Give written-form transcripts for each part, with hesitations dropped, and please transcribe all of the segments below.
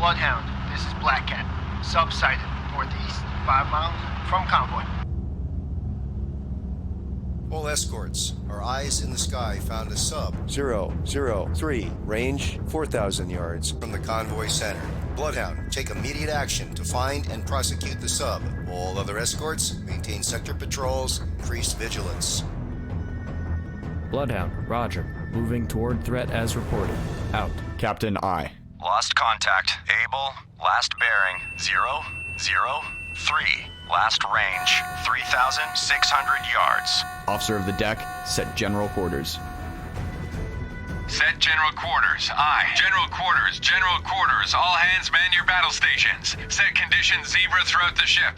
Bloodhound, this is Black Cat. Sub sighted, northeast, 5 miles from convoy. All escorts, our eyes in the sky found a sub 003, range 4,000 yards from the convoy center. Bloodhound, take immediate action to find and prosecute the sub. All other escorts, maintain sector patrols, increase vigilance. Bloodhound, roger. Moving toward threat as reported. Out. Captain I. Lost contact. Able. Last bearing. 003. Last range. 3,600 yards. Officer of the deck, set general quarters. Set general quarters. Aye. General quarters. General quarters. All hands man your battle stations. Set conditions zebra throughout the ship.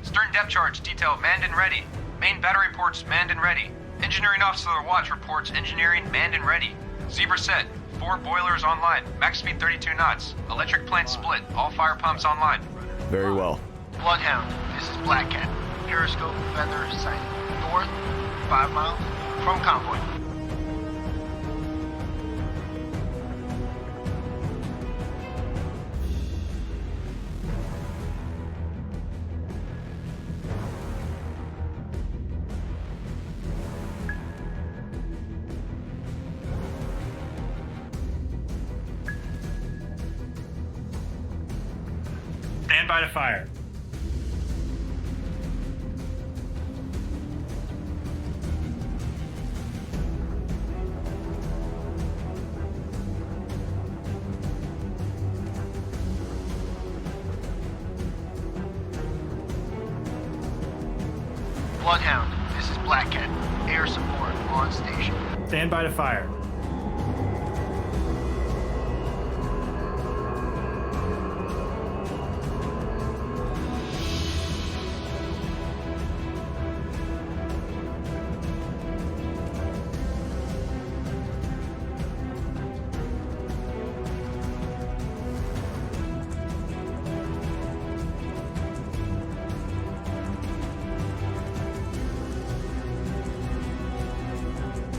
Stern depth charge detail manned and ready. Main battery ports manned and ready. Engineering officer of the watch reports engineering manned and ready. Zebra set. 4 boilers online. Max speed 32 knots. Electric plant split. All fire pumps online. Very well. Bloodhound, this is Black Cat. Periscope, feather, sighted. North, 5 miles from convoy. Stand by to fire. Bloodhound, this is Black Cat. Air support on station. Stand by to fire.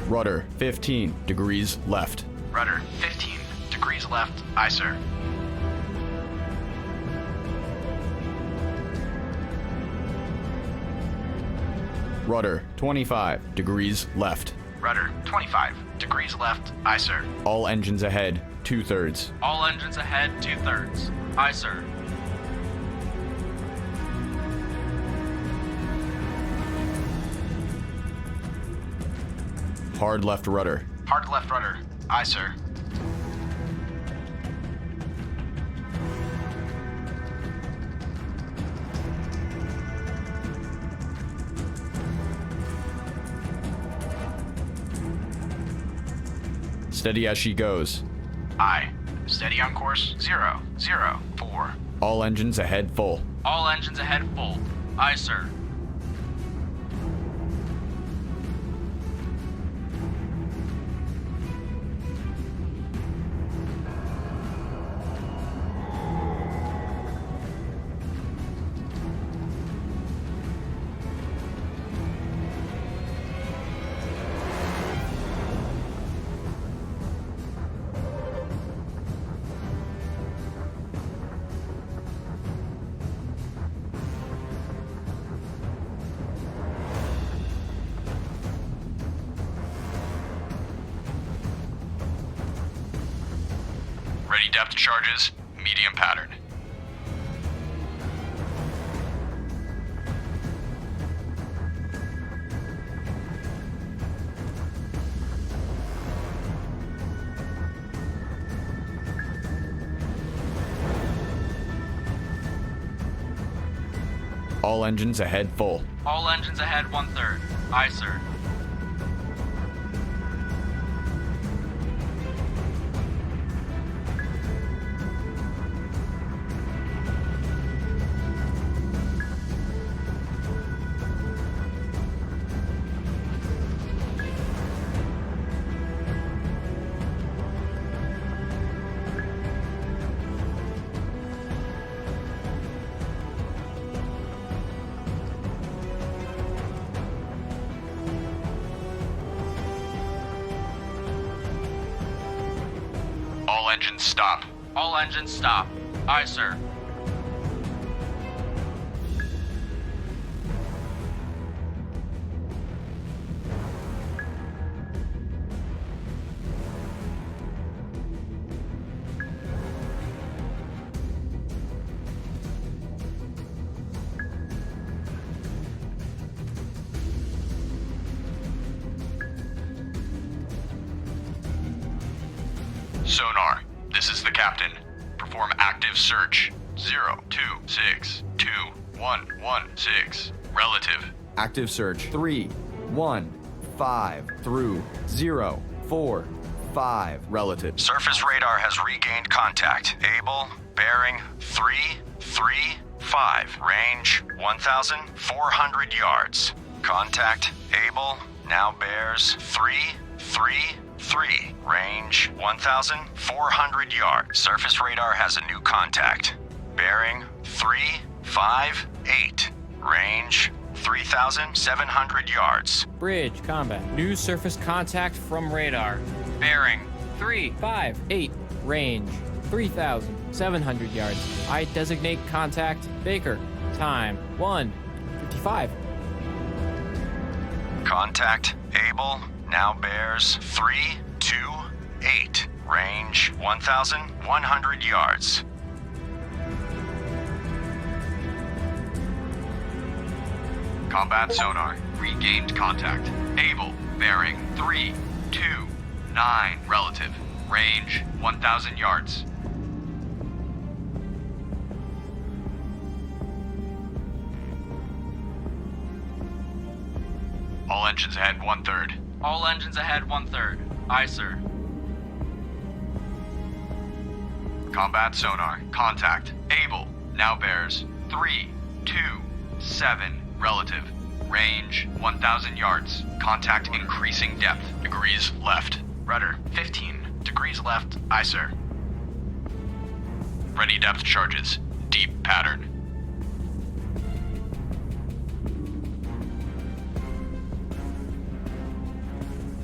Rudder, 15 degrees left. Rudder 15 degrees left. Aye, sir. Rudder, 25 degrees left. Rudder 25 degrees left. Aye, sir. All engines ahead, 2/3. All engines ahead 2/3. Aye, sir. Hard left rudder. Hard left rudder. Aye, sir. Steady as she goes. Aye. Steady on course 004. All engines ahead full. All engines ahead full. Aye, sir. Ready depth charges. Medium pattern. All engines ahead full. All engines ahead 1/3. Aye, sir. All engines stop. All engines stop. Aye, sir. Sonar, this is the captain. Perform active search. 02621116. Relative. Active search 3, 1, 5 through 0, 4, 5. Relative. Surface radar has regained contact. Able, bearing 335. Range 1,400 yards. Contact, able, now bears 333. Range 1,400 yards. Surface radar has a new contact. Bearing 358. Range 3,700 yards. Bridge, combat. New surface contact from radar. Bearing 358. Range 3,700 yards. I designate contact Baker. Time 1:55. Contact, able, now bears 328. Range 1,100 yards. Combat sonar. Regained contact. Able. Bearing 329. Relative. Range 1,000 yards. All engines ahead 1/3. All engines ahead 1/3. Aye, sir. Combat sonar. Contact. Able. Now bears 327. Relative. Range 1,000 yards. Contact increasing depth. Degrees left. Rudder 15 degrees left. Aye, sir. Ready depth charges. Deep pattern.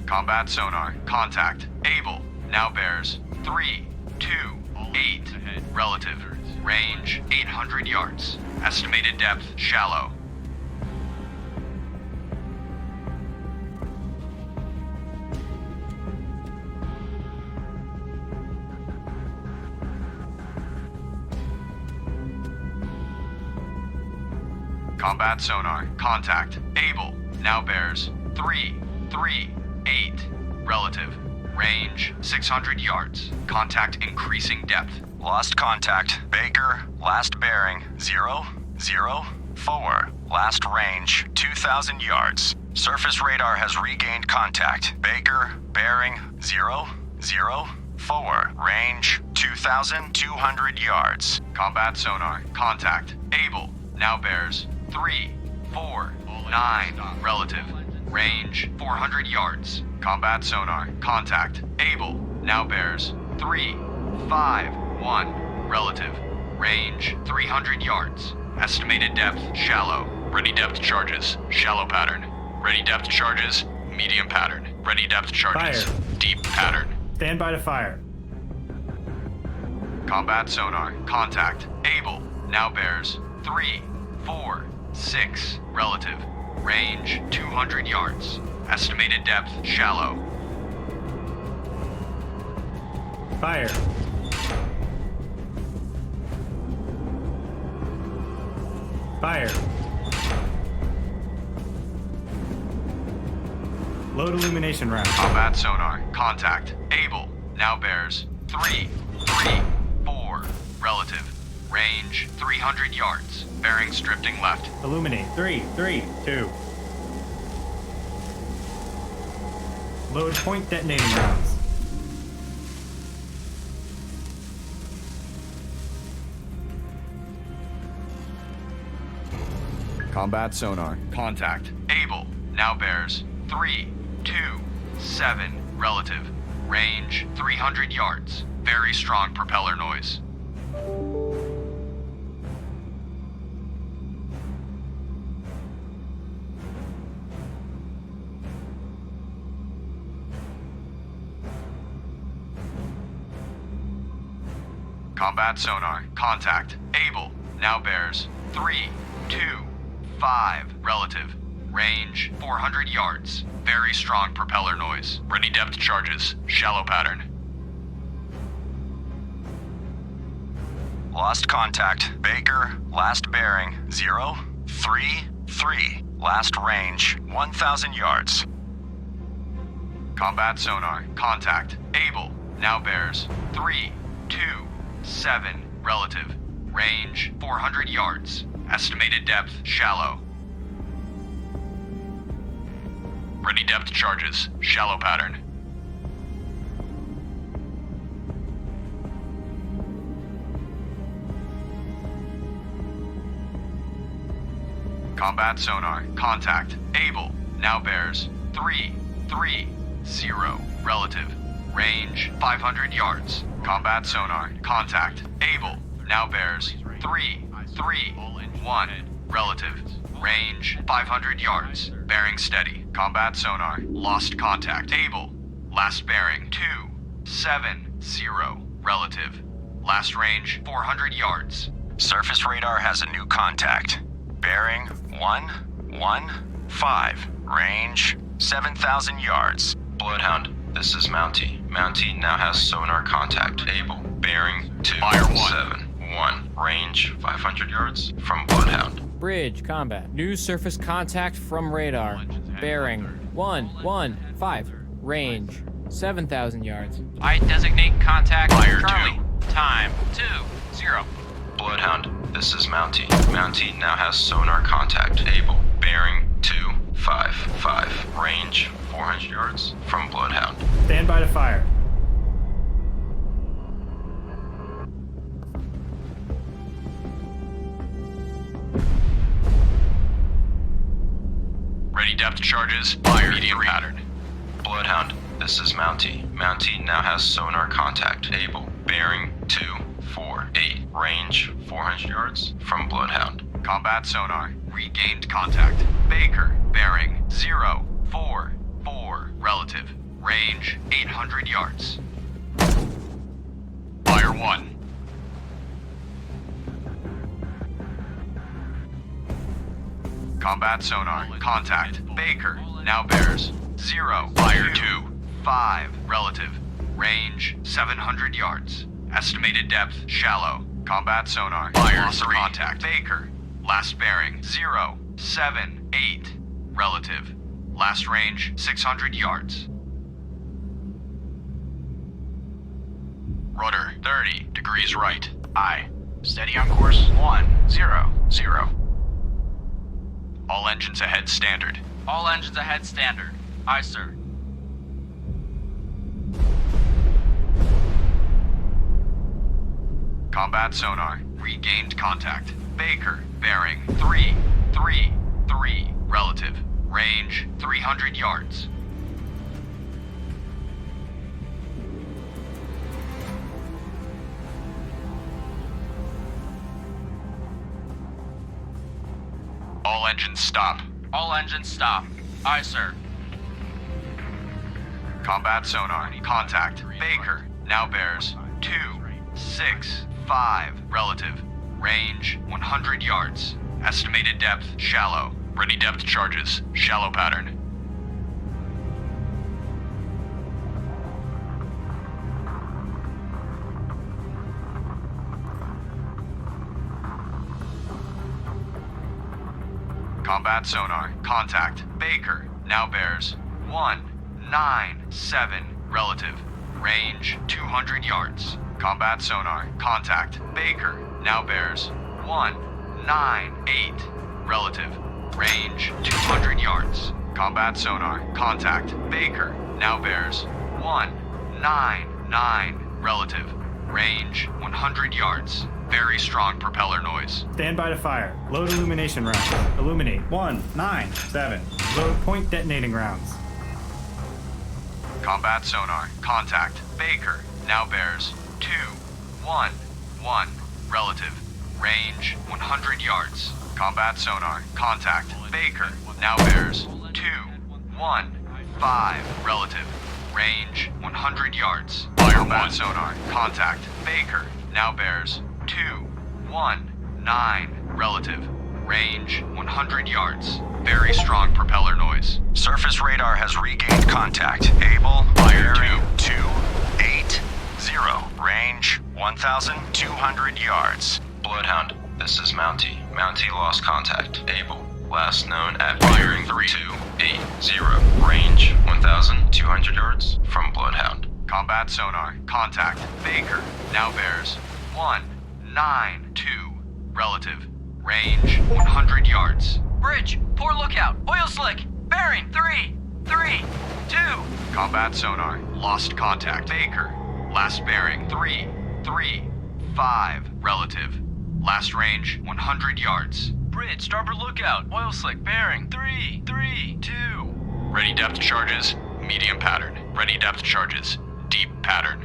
Combat sonar. Contact. Able. Now bears 328. Relative. Range 800 yards. Estimated depth shallow. Combat sonar. Contact. Able. Now bears 338. Relative. Range 600 yards. Contact increasing depth. Lost contact. Baker, last bearing 004. Last range 2,000 yards. Surface radar has regained contact. Baker, bearing 004. Range 2,200 yards. Combat sonar. Contact. Able. Now bears 349. Relative. Range 400 yards. Combat sonar. Contact. Able. Now bears 351. Relative. Range 300 yards. Estimated depth shallow. Ready depth charges. Shallow pattern. Ready depth charges. Medium pattern. Ready depth charges. Fire. Deep pattern. Stand by to fire. Combat sonar. Contact. Able. Now bears 346. Relative. Range 200 yards. Estimated depth shallow. Fire. Fire. Load illumination round. Combat sonar. Contact. Able. Now bears 334. Relative. Range 300 yards. Bearings drifting left. Illuminate. 3, 3, 2. Load point detonating rounds. Combat sonar. Contact. Able. Now bears 327. Relative. Range 300 yards. Very strong propeller noise. Combat sonar. Contact. Able. Now bears 325. Relative. Range 400 yards. Very strong propeller noise. Ready depth charges. Shallow pattern. Lost contact. Baker. Last bearing 033. Last range 1,000 yards. Combat sonar. Contact. Able. Now bears 327. Relative. Range 400 yards. Estimated depth shallow. Ready depth charges. Shallow pattern. Combat sonar. Contact. Able. Now bears 330. Relative. Range 500 yards. Combat sonar. Contact. Able. Now bears 331. Relative. Range 500 yards. Bearing steady. Combat sonar. Lost contact. Able. Last bearing 270. Relative. Last range 400 yards. Surface radar has a new contact. Bearing 115. Range 7,000 yards. Bloodhound, this is Mountie. Mountie now has sonar contact. Able. Bearing 271. Range 500 yards from Bloodhound. Bridge, combat. New surface contact from radar. Bearing 115. Range 7,000 yards. I designate contact Fire Charlie. Time 20. Bloodhound, this is Mountie. Mountie now has sonar contact. Able. Bearing 255. Range 400 yards from Bloodhound. Stand by to fire. Ready depth charges. Fire medium pattern. Bloodhound, this is Mountie. Mountie now has sonar contact. Able. Bearing 248. Range 400 yards from Bloodhound. Combat sonar. Regained contact. Baker. Bearing 044. Relative. Range 800 yards. Fire 1. Combat sonar. Contact. Baker. Now bears 0. Fire 2-5. Relative. Range 700 yards. Estimated depth shallow. Combat sonar. Fire 3. Contact. Baker. Last bearing 078. Relative. Last range 600 yards. Rudder 30 degrees right. Aye. Steady on course 100. All engines ahead standard. All engines ahead standard. Aye, sir. Combat sonar. Regained contact. Baker. Bearing 333. Relative. Range 300 yards. All engines stop. All engines stop. Aye, sir. Combat sonar. Contact. Baker. Now bears 265. Relative. Range 100 yards. Estimated depth shallow. Ready depth charges. Shallow pattern. Combat sonar. Contact. Baker. Now bears 197. Relative. Range 200 yards. Combat sonar. Contact. Baker. Now bears 198. Relative. Range 200 yards. Combat sonar. Contact. Baker. Now bears 199. Relative. Range 100 yards. Very strong propeller noise. Stand by to fire. Load illumination rounds. Illuminate. 197. Load point detonating rounds. Combat sonar. Contact. Baker. Now bears 211. Relative. Range 100 yards. Combat sonar. Contact. Baker. Now bears 215. Relative. Range 100 yards. Combat sonar. Contact. Baker. now bears 219 relative. Range 100 yards. Very strong propeller noise. Surface radar has regained contact. Able, Fire bearing 280. Range 1,200 yards. Bloodhound, this is Mountie. Mountie lost contact. Able, last known at bearing 280. Range 1,200 yards from Bloodhound. Combat sonar. Contact. Baker. Now bears 192 relative. Range 100 yards. Bridge, poor lookout, oil slick, bearing 332. Combat sonar. Lost contact. Baker. Last bearing 335 relative. Last range 100 yards. Bridge, starboard lookout, oil slick, bearing 332. Ready depth charges. Medium pattern. Ready depth charges. Deep pattern.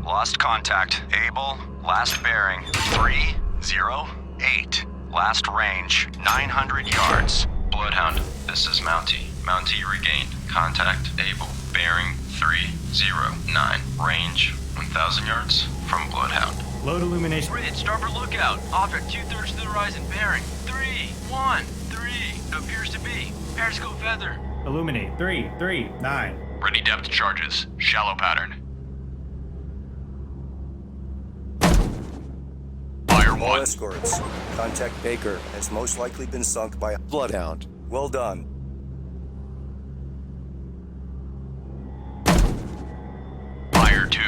Lost contact. Able, last bearing 308. Last range 900 yards. Bloodhound, this is Mountie. Mountie regained contact. Able, bearing 309. Range 1,000 yards from Bloodhound. Load illumination. Bridge, starboard lookout, object 2/3 to the horizon, bearing 313. It appears to be periscope feather. Illuminate. 339. Ready depth charges. Shallow pattern. Fire All 1. escorts. Contact Baker has most likely been sunk by a Bloodhound. Well done. Fire 2.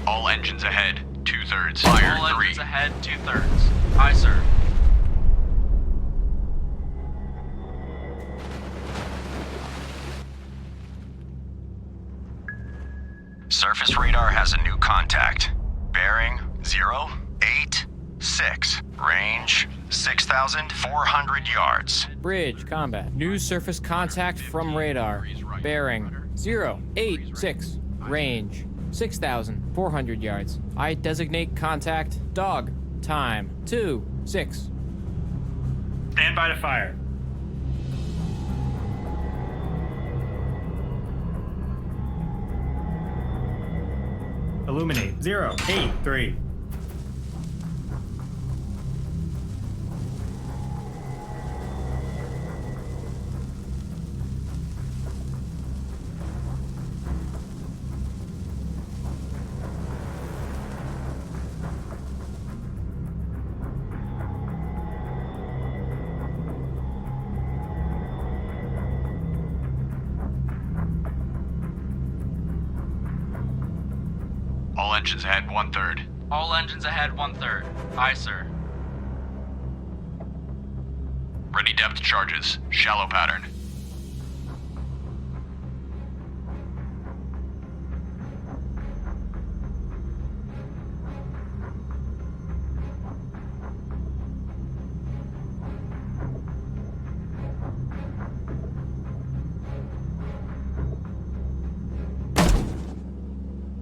All engines ahead. 2/3. Fire All 3. engines ahead, 2/3. Aye, sir. Surface radar has a new contact. Bearing 086. Range 6,400 yards. Bridge, combat. New surface contact from radar. Bearing 086. Range 6,400 yards. I designate contact dog. Time 2-6. Stand by to fire. Illuminate. 083. All engines ahead 1/3. All engines ahead, 1/3. Aye, sir. Ready depth charges. Shallow pattern.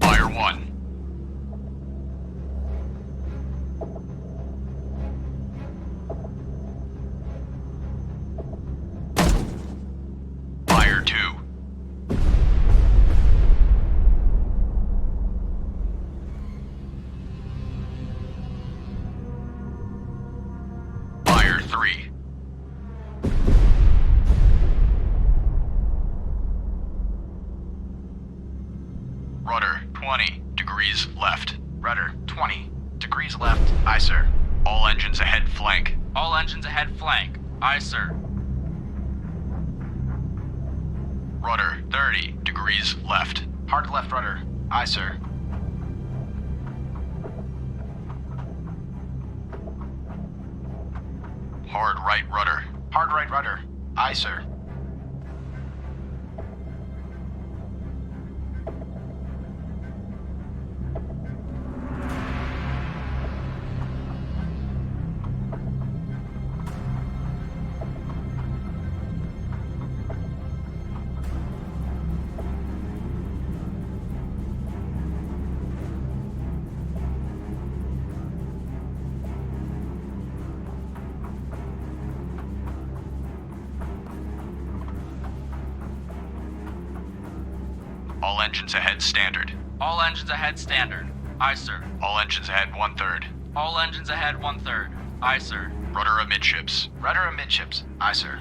Fire 1. Fire 2. Fire 3. Rudder 20 degrees left. Rudder, 20 degrees left. Aye, sir. All engines ahead flank. All engines ahead, flank. Aye, sir. Rudder 30 degrees left. Hard left rudder. Aye, sir. Hard right rudder. Hard right rudder. Aye, sir. All engines ahead standard. All engines ahead standard. Aye, sir. All engines ahead 1/3. All engines ahead 1/3. Aye, sir. Rudder amidships. Rudder amidships. Aye, sir.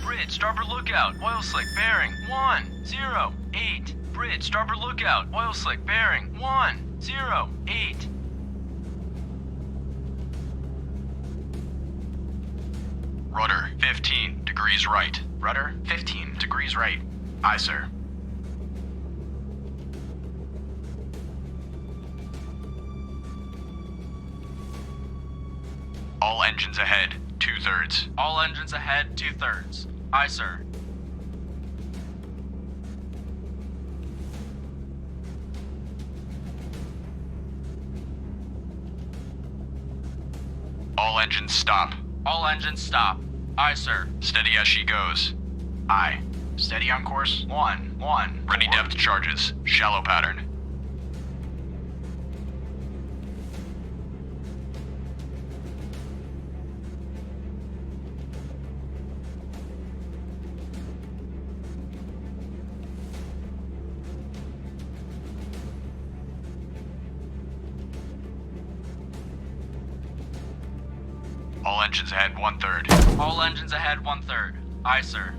Bridge, starboard lookout. Oil slick bearing 108. Bridge, starboard lookout. Oil slick bearing 108. Rudder 15 degrees right. Rudder 15 degrees right. Aye, sir. All engines ahead 2/3. All engines ahead 2/3. Aye, sir. All engines stop. All engines stop. Aye, sir. Steady as she goes. Aye. Steady on course. 1. Ready depth charges. Shallow pattern. All engines ahead 1/3. All engines ahead 1/3. Aye, sir.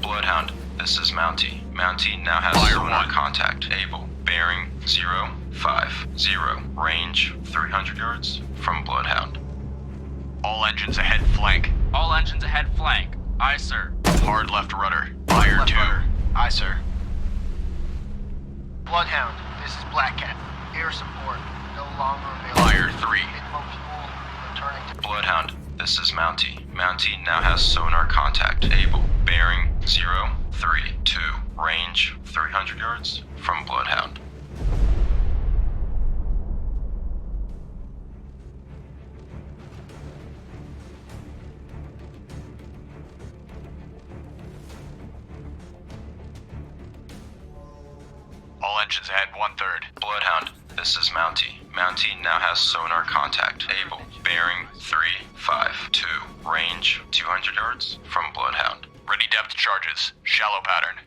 Bloodhound, this is Mountie. Mountie now has Fire sonar 1. contact. Able. Bearing 050. Range 300 yards from Bloodhound. All engines ahead flank. All engines ahead flank. Aye, sir. Hard left rudder. Fire Left 2. rudder. Aye, sir. Bloodhound, this is Black Cat. Air support no longer available. Fire 3. Mid-mo fuel returning to Bloodhound, this is Mountie. Mountie now has sonar contact. Able. Bearing 032. Range 300 yards from Bloodhound. All engines ahead 1/3. Bloodhound, this is Mountie. Mountie now has sonar contact. Able. Bearing 352. Range 200 yards from Bloodhound. Ready depth charges. Shallow pattern.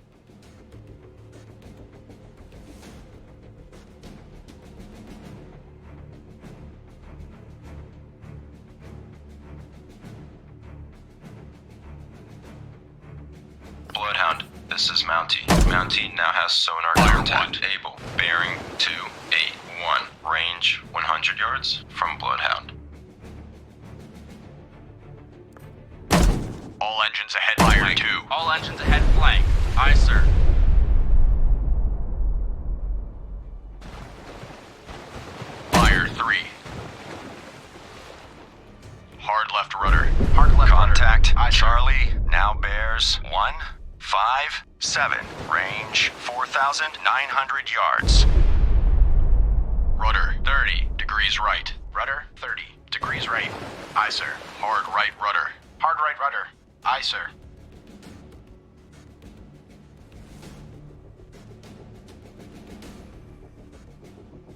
Bloodhound, this is Mountie. Mountie now has sonar Fire contact. Able. Bearing 281. Range 100 yards from Bloodhound. All engines ahead fire 2. All engines ahead flank. Aye, sir. Fire 3. Hard left rudder. hard left Contact. rudder. Aye, sir. Charlie now bears 157. Range 4,900 yards. Rudder 30 degrees right. Rudder 30 degrees right. Aye, sir. Hard right rudder. Hard right rudder. Aye, sir.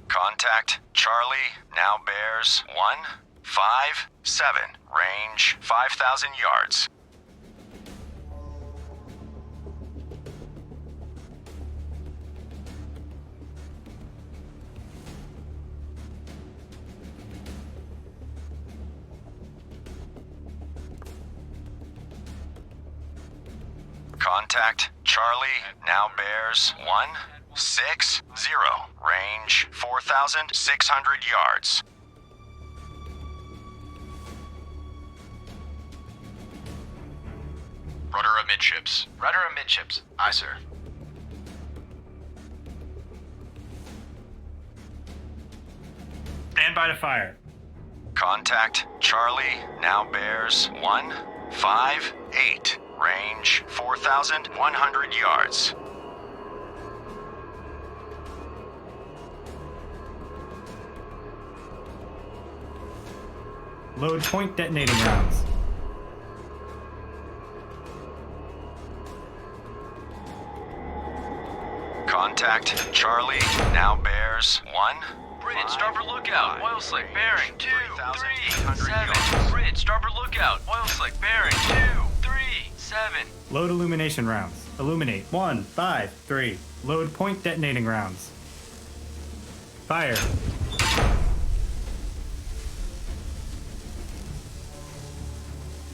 Contact. Charlie now bears 157. Range 5,000 yards. Contact. Charlie now bears 160. Range 4,600 yards. Rudder amidships. Rudder amidships. Aye, sir. Stand by to fire. Contact. Charlie now bears 158. Range 4,100 yards. Load point detonating rounds. Contact. Charlie now bears 1. Bridge, starboard lookout. Oil slick bearing 237. 3,800 yards. Bridge, starboard lookout. Oil slick bearing 237. 7. Load illumination rounds. Illuminate. 1, 5, 3. Load point detonating rounds. Fire.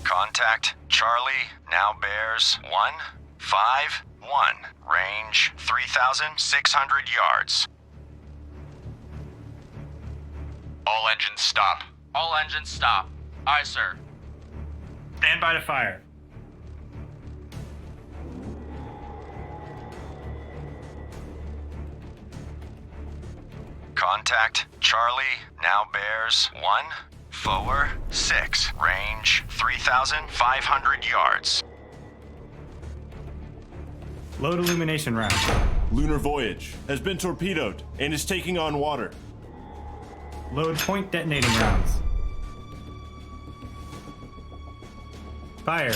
Contact Charlie now bears 151. Range 3,600 yards. All engines stop. All engines stop. Aye, sir. Stand by to fire. Contact Charlie now bears 146. Range 3,500 yards. Load illumination rounds. Lunar Voyage has been torpedoed and is taking on water. Load point detonating rounds. Fire.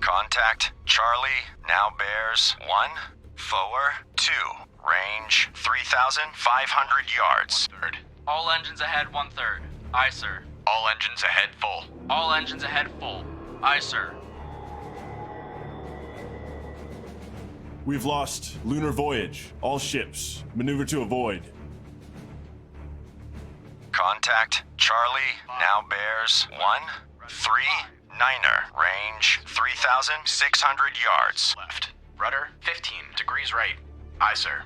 Contact Charlie now bears 142. Range 3,500 yards. Third. All engines ahead 1/3. Aye, sir. All engines ahead full. All engines ahead full. Aye, sir. We've lost Lunar Voyage. All ships, maneuver to avoid. Contact Charlie now bears 139. Range 3,600 yards. Left. Rudder 15 degrees right. Aye, sir.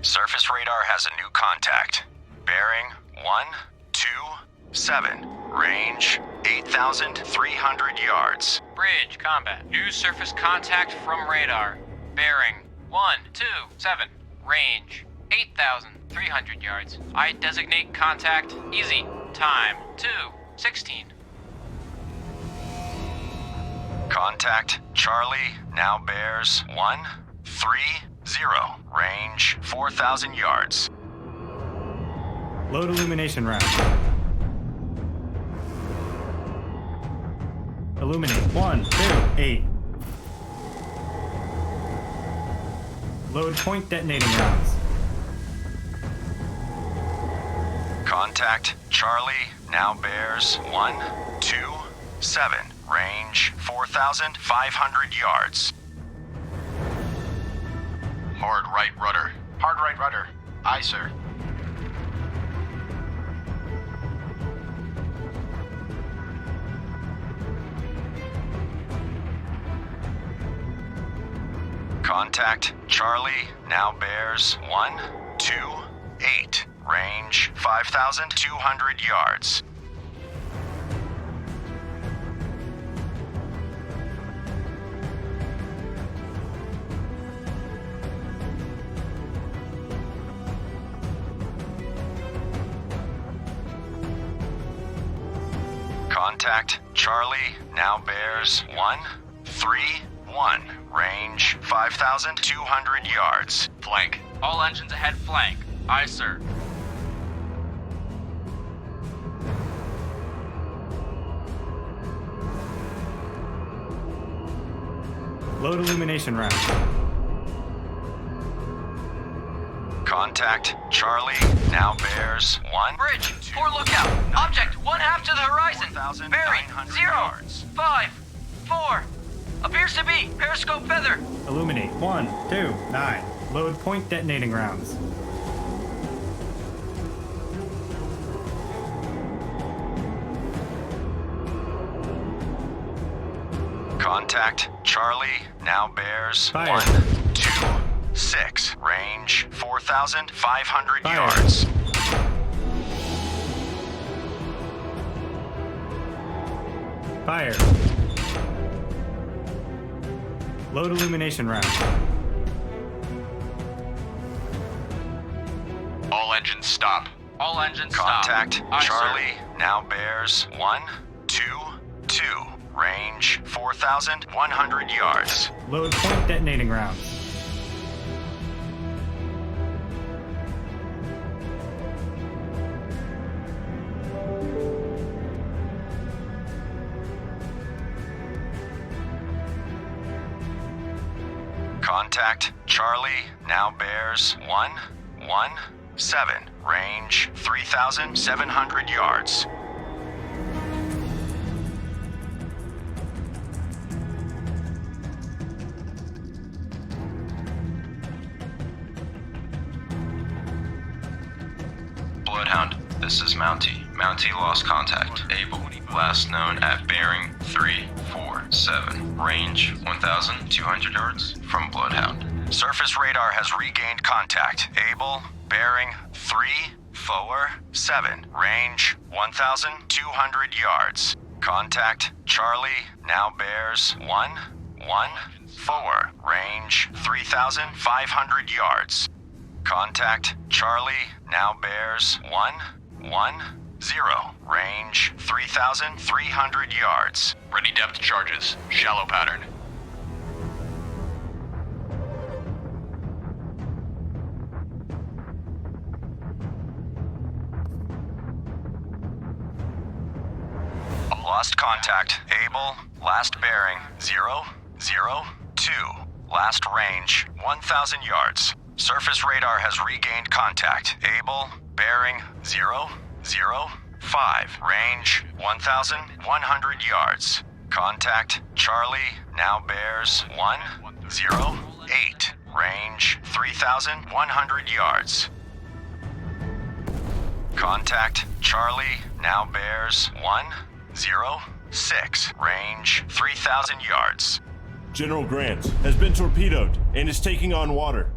Surface radar has a new contact. Bearing 127. Range 8,300 yards. Bridge, combat. New surface contact from radar. Bearing 127. Range 8,300 yards. I designate contact easy. Time 2:16. Contact Charlie now bears 130. Range 4,000 yards. Load illumination round. Illuminate. 1, 2, 8. Load point detonating rounds. Contact Charlie now bears 127. Range 4,500 yards. Hard right rudder. Hard right rudder. Aye, sir. Contact Charlie now bears 128. Range 5,200 yards. Contact Charlie now bears 131. Range 5,200 yards. Flank. All engines ahead flank. Aye, sir. Load illumination round. Contact Charlie now bears 1. Bridge, 4 lookout. Object 1/2 to the horizon. Bearing 0, 5, 4. Appears to be periscope feather. Illuminate. 1, 2, 9. Load point detonating rounds. Contact Charlie now bears Fire. 126. Range 4,500 Fire. yards. Fire. Load illumination round. All engines stop. All engines stop. Contact Aye, Charlie now bears 122. Range 4,100 yards. Load point detonating rounds. Contact Charlie now bears 117. range 3,700 yards. Bloodhound, this is Mountie. Mountie lost contact. Able, last known at bearing 347, range 1,200 yards from Bloodhound. Surface radar has regained contact. Able, bearing 347, range 1,200 yards. Contact Charlie now bears 114, range 3,500 yards. Contact Charlie now bears 110, range 3,300 yards. Ready depth charges. Shallow pattern. Lost contact. Able, last bearing 002. Last range 1,000 yards. Surface radar has regained contact. Able, bearing 005. Range 1,100 yards. Contact Charlie now bears 108. Range 3,100 yards. Contact Charlie now bears 106. Range 3,000 yards. General Grant has been torpedoed and is taking on water.